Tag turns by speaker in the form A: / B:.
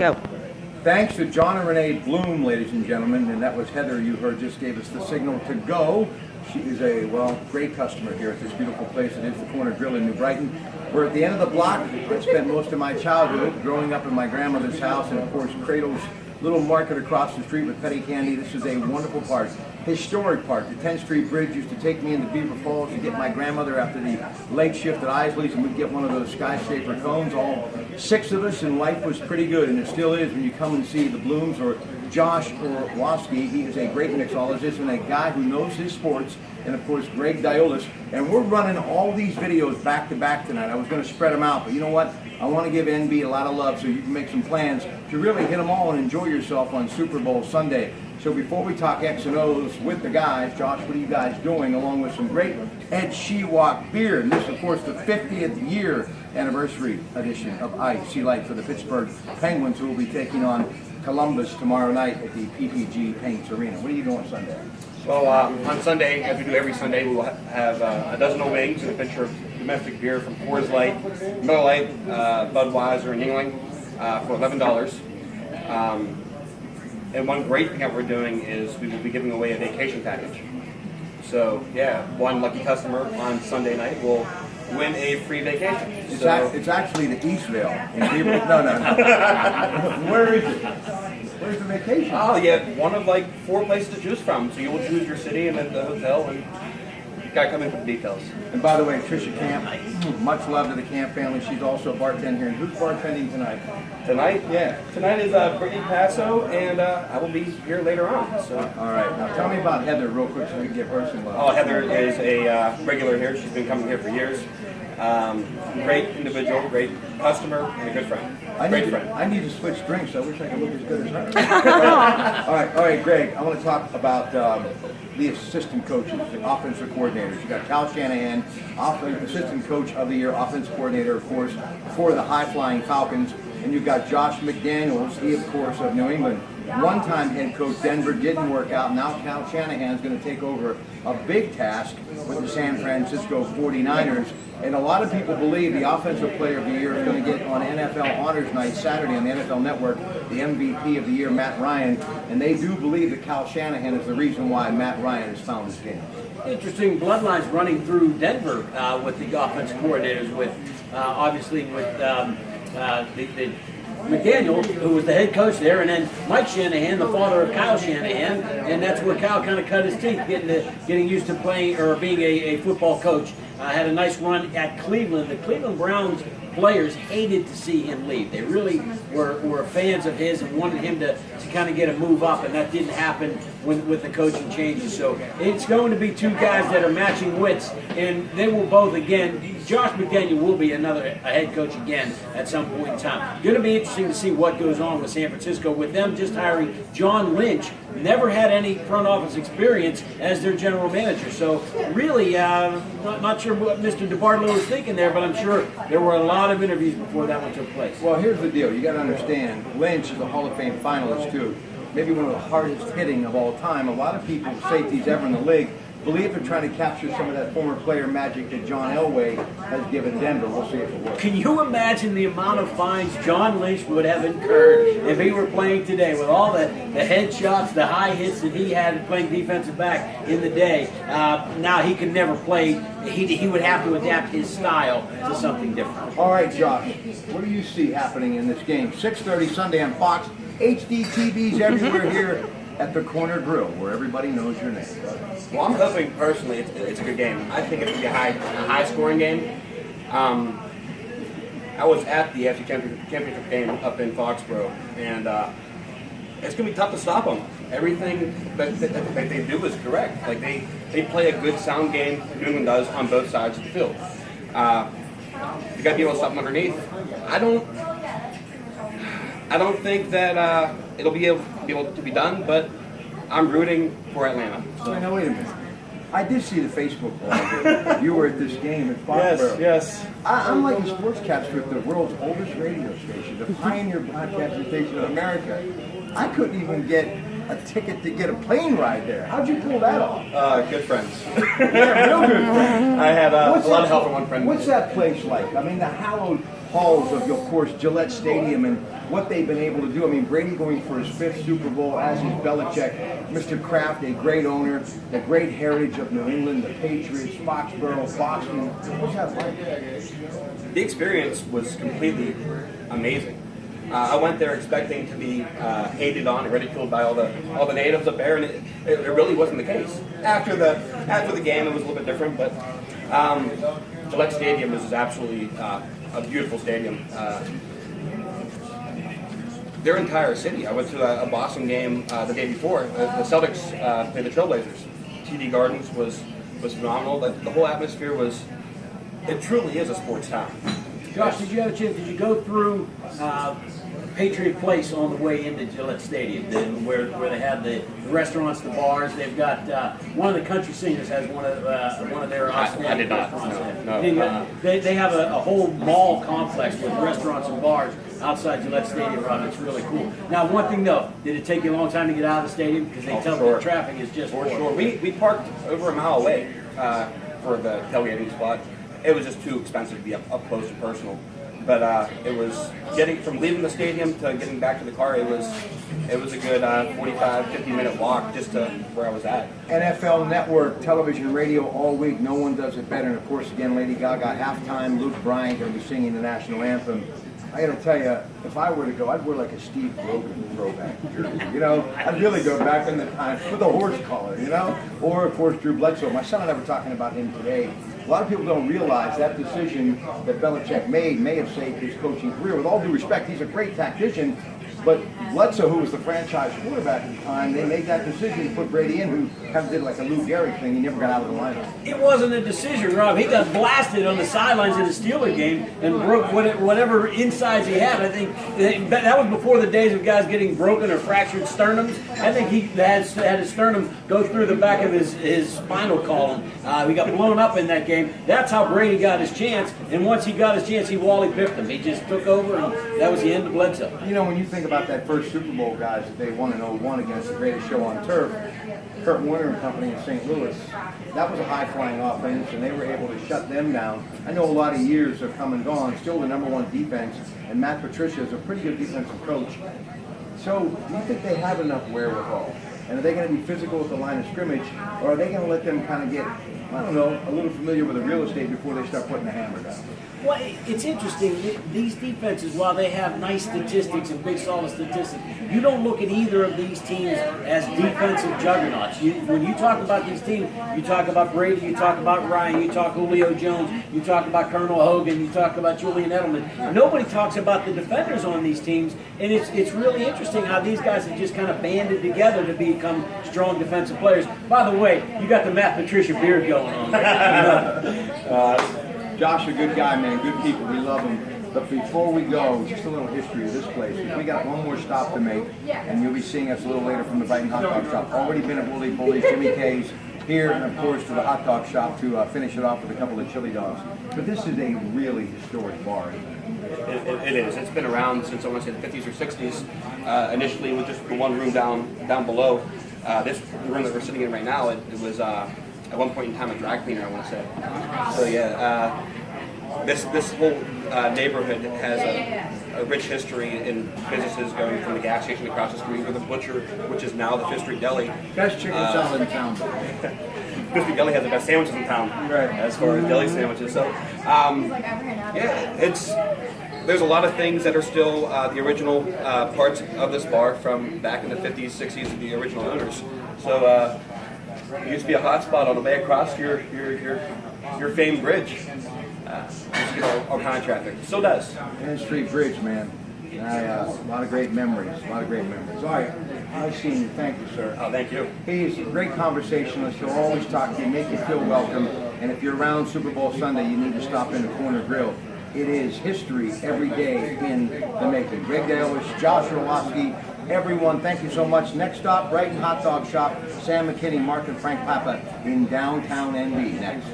A: Go.
B: Thanks to John and Renee Bloom, ladies and gentlemen, and that was Heather you heard just gave us the signal to go. She is a, great customer here at this beautiful place. It is the Corner Grill in New Brighton. We're at the end of the block. I spent most of my childhood growing up in my grandmother's house, and of course Cradle's little market across the street with Petty Candy. This is a wonderful park, historic park. The 10th Street Bridge used to take me into Beaver Falls to get my grandmother after the late shift at Isley's, and we'd get one of those skyscraper cones, all 6 of us, and life was pretty good, and it still is when you come and see the Blooms or Josh Orlowski. He is a great mixologist and a guy who knows his sports, and of course Greg Diolis. And we're running all these videos back to back tonight. I was going to spread them out, but you know what? I want to give NB a lot of love so you can make some plans to really hit them all and enjoy yourself on Super Bowl Sunday. So before we talk X and O's with the guys, Josh, what are you guys doing along with some great Ed Shewak beer? And this, of course, the 50th year anniversary edition of Ice Light for the Pittsburgh Penguins, who will be taking on Columbus tomorrow night at the PPG Paints Arena. What are you doing Sunday?
C: Well, on Sunday, as we do every Sunday, we will have a dozen old wings and a pitcher of domestic beer from Coors Light, Miller Lite, Budweiser, and Yingling for $11. And one great thing that we're doing is we will be giving away a vacation package. So, yeah, one lucky customer on Sunday night will win a free vacation.
B: It's actually the Eastvale. In Beaver. No. Where is it? Where's the vacation?
C: Oh, yeah, one of like 4 places to choose from. So you will choose your city and then the hotel, and you gotta come in for the details.
B: And by the way, Tricia Camp, much love to the Camp family. She's also a bartender here. And who's bartending tonight?
C: Tonight?
B: Yeah.
C: Tonight is Brittany Passo, and I will be here later on. So.
B: All right. Now tell me about Heather real quick so we can get her some love.
C: Oh, Heather is a regular here. She's been coming here for years. Great individual, great customer, and a good friend.
B: I need to switch drinks. I wish I could look as good as her. All right, Greg. I want to talk about the assistant coaches, the offensive coordinators. You got Kyle Shanahan, assistant coach of the year, offensive coordinator, of course, for the high-flying Falcons. And you've got Josh McDaniels, he, of course, of New England. One-time head coach, Denver didn't work out. Now Kyle Shanahan's going to take over a big task with the San Francisco 49ers. And a lot of people believe the offensive player of the year is going to get on NFL Honors Night Saturday on the NFL Network, the MVP of the year, Matt Ryan. And they do believe that Kyle Shanahan is the reason why Matt Ryan has found his game.
D: Interesting bloodlines running through Denver with the offensive coordinators, with obviously with the McDaniel, who was the head coach there, and then Mike Shanahan, the father of Kyle Shanahan, and that's where Kyle kind of cut his teeth, getting used to playing or being a football coach. Had a nice run at Cleveland. The Cleveland Browns players hated to see him leave. They really were fans of his and wanted him to kind of get a move up, and that didn't happen with the coaching changes. So it's going to be 2 guys that are matching wits, and they will both, again, Josh McDaniel will be a head coach again at some point in time. Going to be interesting to see what goes on with San Francisco, with them just hiring John Lynch, never had any front office experience as their general manager. So really, not sure what Mr. DeBartolo was thinking there, but I'm sure there were a lot of interviews before that one took place.
B: Well, here's the deal. You got to understand, Lynch is a Hall of Fame finalist, too. Maybe one of the hardest hitting of all time. A lot of people, safeties ever in the league, believe they're trying to capture some of that former player magic that John Elway has given Denver. We'll see if it works.
D: Can you imagine the amount of fines John Lynch would have incurred if he were playing today, with all the headshots, the high hits that he had playing defensive back in the day? Now he can never play. He would have to adapt his style to something different.
B: All right, Josh, what do you see happening in this game? 6:30 Sunday on Fox. HD TVs everywhere here at the Corner Grill, where everybody knows your name.
C: Well, I'm hoping personally it's a good game. I think it's going to be a high-scoring game. I was at the AFC Championship game up in Foxborough, and it's going to be tough to stop them. Everything that they do is correct. Like they play a good, sound game. New England does on both sides of the field. You got to be able to stop them underneath. I don't think that it'll be able to be done, but I'm rooting for Atlanta.
B: So now wait a minute. I did see the Facebook blog. You were at this game at Foxborough.
C: Yes.
B: I'm like a sportscaster at the world's oldest radio station, the pioneer broadcasting station in America. I couldn't even get a ticket to get a plane ride there. How'd you pull that off?
C: Good friends.
B: Yeah, real good friends.
C: I had a lot of help from one friend.
B: What's that place like? I mean, the hallowed halls of course, Gillette Stadium and what they've been able to do. I mean, Brady going for his 5th Super Bowl, as is Belichick. Mr. Kraft, a great owner, the great heritage of New England, the Patriots, Foxborough, Boston. What's that like?
C: The experience was completely amazing. I went there expecting to be hated on and ridiculed by all the natives up there, and it really wasn't the case. After the game, it was a little bit different, but Gillette Stadium is absolutely a beautiful stadium. Their entire city. I went to a Boston game the day before. The Celtics played the Trailblazers. TD Gardens was phenomenal. The whole atmosphere was. It truly is a sports town.
D: Josh, did you have a chance? Did you go through Patriot Place on the way into Gillette Stadium, where they have the restaurants, the bars? They've got one of the country singers has one of their outstanding
C: I did not.
D: restaurants.
C: No.
D: They have a whole mall complex with restaurants and bars outside Gillette Stadium, Rob. It's really cool. Now, one thing though, did it take you a long time to get out of the stadium? Because they tell
C: sure.
D: the traffic is just
C: For sure. We parked over a mile away for the tailgating spot. It was just too expensive to be up close and personal. But it was from leaving the stadium to getting back to the car. It was a good 45, 50-minute walk just to where I was at.
B: NFL Network, television, radio all week. No one does it better. And of course, again, Lady Gaga halftime. Luke Bryan going to be singing the national anthem. I got to tell you, if I were to go, I'd wear like a Steve Rogan throwback jersey. I'd really go back in the time with a horse collar, Or, of course, Drew Bledsoe. My son and I were talking about him today. A lot of people don't realize that decision that Belichick made may have saved his coaching career. With all due respect, he's a great tactician. But Bledsoe, who was the franchise quarterback at the time, they made that decision to put Brady in, who kind of did like a Lou Gehrig thing. He never got out of the lineup.
D: It wasn't a decision, Rob. He got blasted on the sidelines in the Steeler game and broke whatever insides he had. I think that was before the days of guys getting broken or fractured sternums. I think he had his sternum go through the back of his spinal column. He got blown up in that game. That's how Brady got his chance. And once he got his chance, he Wally pipped him. He just took over, and that was the end of Bledsoe.
B: When you think about that first Super Bowl, guys, that they won in '01 against the greatest show on turf, Kurt Warner and company in St. Louis, that was a high-flying offense, and they were able to shut them down. I know a lot of years have come and gone, still the #1 defense, and Matt Patricia is a pretty good defensive coach. So, do you think they have enough wherewithal? And are they going to be physical at the line of scrimmage, or are they going to let them kind of get, a little familiar with the real estate before they start putting the hammer down?
D: Well, it's interesting. These defenses, while they have nice statistics and big solid statistics, you don't look at either of these teams as defensive juggernauts. When you talk about these teams, you talk about Brady, you talk about Ryan, you talk Julio Jones, you talk about Colonel Hogan, you talk about Julian Edelman. Nobody talks about the defenders on these teams, and it's really interesting how these guys have just kind of banded together to become strong defensive players. By the way, you got the Matt Patricia beard going on.
B: Josh, a good guy, man. Good people. We love him. But before we go, just a little history of this place. We got one more stop to make, and you'll be seeing us a little later from the Brighton Hot Dog Shop. Already been at Wooly Bully's, Jimmy K's, here, and of course to the hot dog shop to finish it off with a couple of chili dogs. But this is a really historic bar, isn't it?
C: It is. It's been around since I want to say the 50s or 60s. Initially, with just the one room down below. This room that we're sitting in right now, it was at one point in time a dry cleaner, I want to say. So yeah, this whole neighborhood has a rich history in businesses going from the gas station across the street with the butcher, which is now the Fifth Street Deli.
B: Best chicken salad in town.
C: Fifth Street Deli has the best sandwiches in town,
B: right?
C: As far as deli sandwiches. So there's a lot of things that are still the original parts of this bar from back in the 50s, 60s of the original owners. So it used to be a hot spot on the way across your famed bridge. Used to get all kind of traffic. So does.
B: Main Street Bridge, man. A lot of great memories. All right, I've seen you. Thank you, sir.
C: Oh, thank you.
B: He's a great conversationalist. He'll always talk to you, make you feel welcome. And if you're around Super Bowl Sunday, you need to stop in the Corner Grill. It is history every day in the making. Greg Dalish, Josh Orlowski, everyone, thank you so much. Next stop, Brighton Hot Dog Shop, Sam McKinney, Mark and Frank Papa in downtown ND. Next.